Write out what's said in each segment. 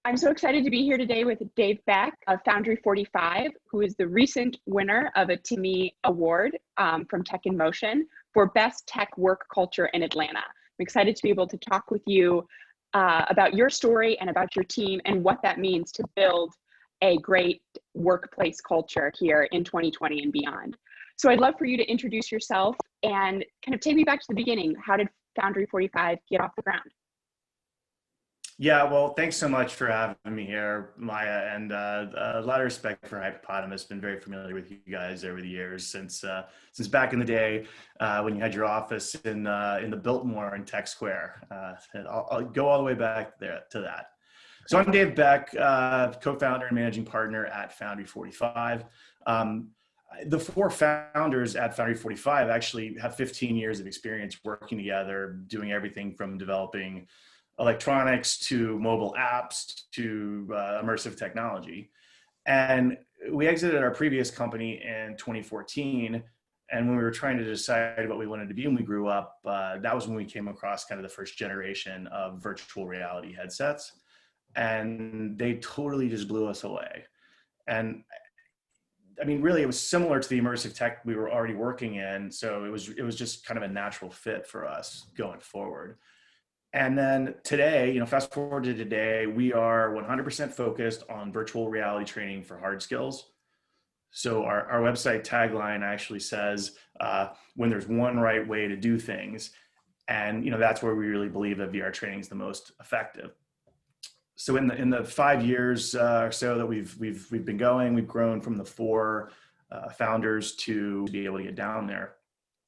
I'm so excited to be here today with Dave Beck of Foundry 45, who is the recent winner of a Timmy Award from Tech in Motion for Best Tech Work Culture in Atlanta. I'm excited to be able to talk with you about your story and about your team and what that means to build a great workplace culture here in 2020 and beyond. So I'd love for you to introduce yourself and kind of take me back to the beginning. How did Foundry 45 get off the ground? Yeah, well, thanks so much for having me here, Maya, and a lot of respect for Hypepotamus. Been very familiar with you guys over the years since back in the day when you had your office in the Biltmore in Tech Square. I'll go all the way back there to that. So I'm Dave Beck, co-founder and managing partner at Foundry 45. The four founders at Foundry 45 actually have 15 years of experience working together, doing everything from developing electronics to mobile apps to immersive technology. And we exited our previous company in 2014. And when we were trying to decide what we wanted to be when we grew up, that was when we came across kind of the first generation of virtual reality headsets. And they totally just blew us away. And I mean, really, it was similar to the immersive tech we were already working in. So it was just kind of a natural fit for us going forward. And then today, fast forward to today, we are 100% focused on virtual reality training for hard skills. So our website tagline actually says, when there's one right way to do things. And, that's where we really believe that VR training is the most effective. So in the 5 years or so that we've been going, we've grown from the four founders to be able to get down there.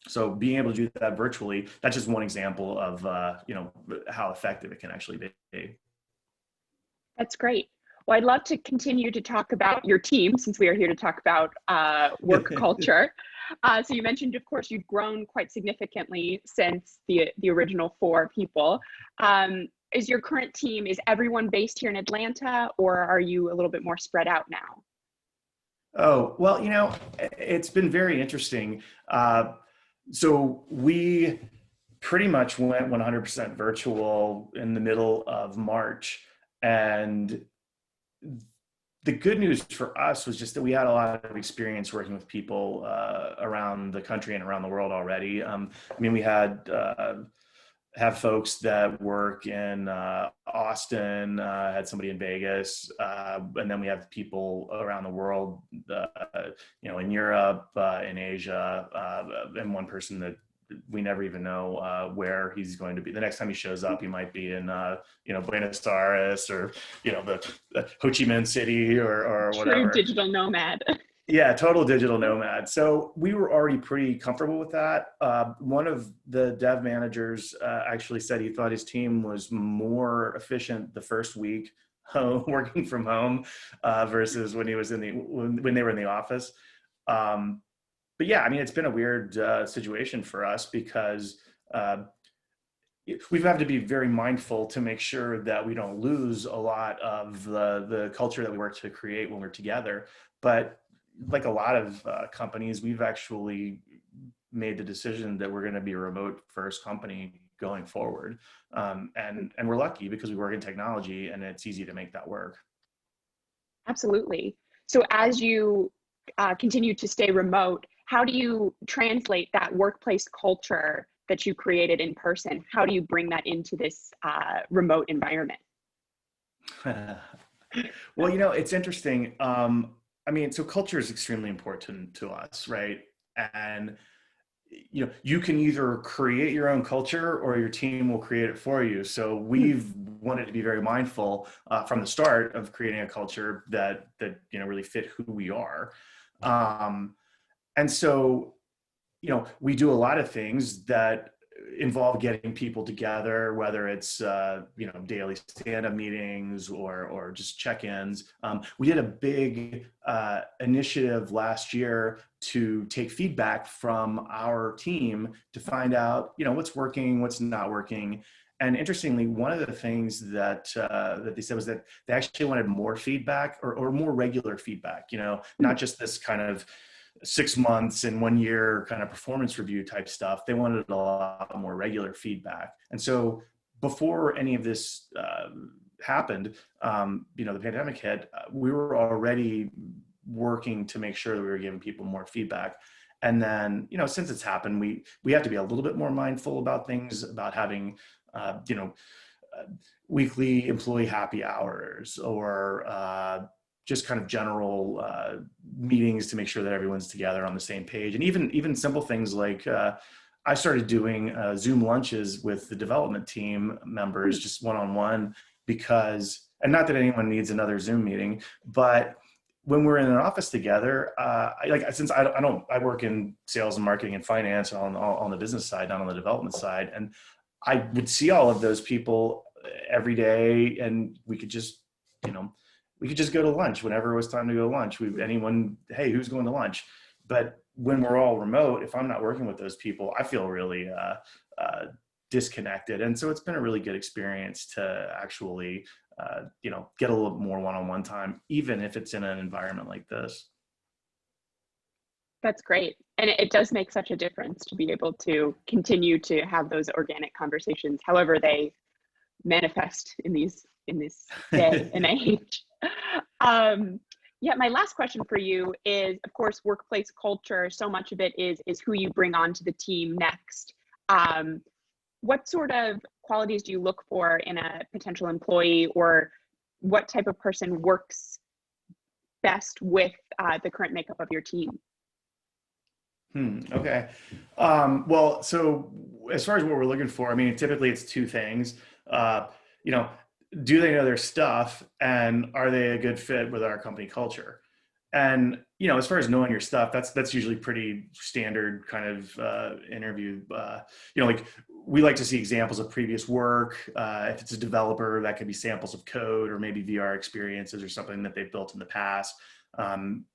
So being able to do that virtually, that's just one example of how effective it can actually be. That's great. Well, I'd love to continue to talk about your team since we are here to talk about work culture. So you mentioned, of course, you've grown quite significantly since the original four people. Is your current team, is everyone based here in Atlanta, or are you a little bit more spread out now? Oh, well, it's been very interesting. So we pretty much went 100% virtual in the middle of March. And the good news for us was just that we had a lot of experience working with people around the country and around the world already. We have folks that work in Austin, had somebody in Vegas, and then we have people around the world, in Europe, in Asia, and one person that we never even know where he's going to be. The next time he shows up, he might be in, Buenos Aires or, the Ho Chi Minh City or whatever. True digital nomad. Yeah, total digital nomad. So we were already pretty comfortable with that. One of the dev managers actually said he thought his team was more efficient the first week working from home versus when he was when they were in the office. But yeah, it's been a weird situation for us because we've had to be very mindful to make sure that we don't lose a lot of the culture that we work to create when we're together. But like a lot of companies, we've actually made the decision that we're going to be a remote first company going forward. And we're lucky because we work in technology and it's easy to make that work. Absolutely. So as you continue to stay remote, how do you translate that workplace culture that you created in person? How do you bring that into this remote environment? Well, it's interesting. So culture is extremely important to us, right? And, you can either create your own culture or your team will create it for you. So we've wanted to be very mindful from the start of creating a culture that really fit who we are. And so, we do a lot of things that involve getting people together, whether it's daily stand-up meetings or just check-ins. We did a big initiative last year to take feedback from our team to find out what's working, what's not working. And interestingly, one of the things that they said was that they actually wanted more feedback or more regular feedback, not just this kind of 6 months and 1 year kind of performance review type stuff. They wanted a lot more regular feedback. And so before any of this happened, the pandemic hit, we were already working to make sure that we were giving people more feedback. And then, since it's happened, we have to be a little bit more mindful about things, about having, weekly employee happy hours, or just kind of general meetings to make sure that everyone's together on the same page. And even simple things like I started doing Zoom lunches with the development team members, just one-on-one, because, and not that anyone needs another Zoom meeting, but when we're in an office together, since I work in sales and marketing and finance on the business side, not on the development side, and I would see all of those people every day, and we could just go to lunch whenever it was time to go to lunch. Hey, who's going to lunch? But when we're all remote, if I'm not working with those people, I feel really disconnected. And so it's been a really good experience to actually, get a little more one-on-one time, even if it's in an environment like this. That's great. And it does make such a difference to be able to continue to have those organic conversations, however they manifest in this day and age. Yeah, my last question for you is, of course, workplace culture. So much of it is who you bring onto the team next. What sort of qualities do you look for in a potential employee, or what type of person works best with the current makeup of your team? Okay. Well, so as far as what we're looking for, I mean, typically it's two things. Do they know their stuff, and are they a good fit with our company culture? And, as far as knowing your stuff, that's usually pretty standard kind of interview. Like, we like to see examples of previous work. If it's a developer, that could be samples of code or maybe VR experiences or something that they've built in the past.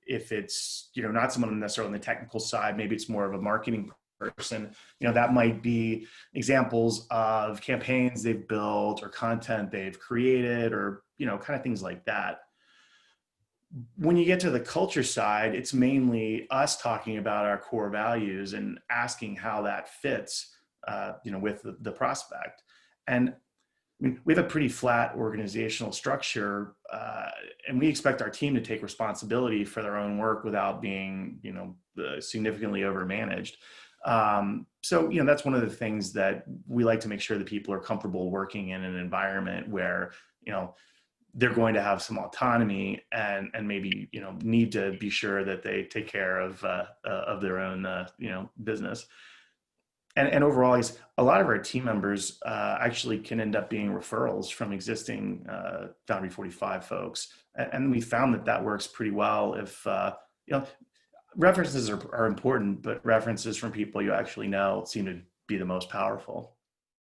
If it's, not someone necessarily on the technical side, maybe it's more of a marketing person, that might be examples of campaigns they've built or content they've created, or, kind of things like that. When you get to the culture side, it's mainly us talking about our core values and asking how that fits, with the prospect. And I mean, we have a pretty flat organizational structure, and we expect our team to take responsibility for their own work without being, significantly overmanaged. So, that's one of the things that we like to make sure that people are comfortable working in an environment where, they're going to have some autonomy and maybe, need to be sure that they take care of their own, business. And overall, a lot of our team members actually can end up being referrals from existing Foundry 45 folks. And we found that works pretty well if, references are important, but references from people you actually know seem to be the most powerful.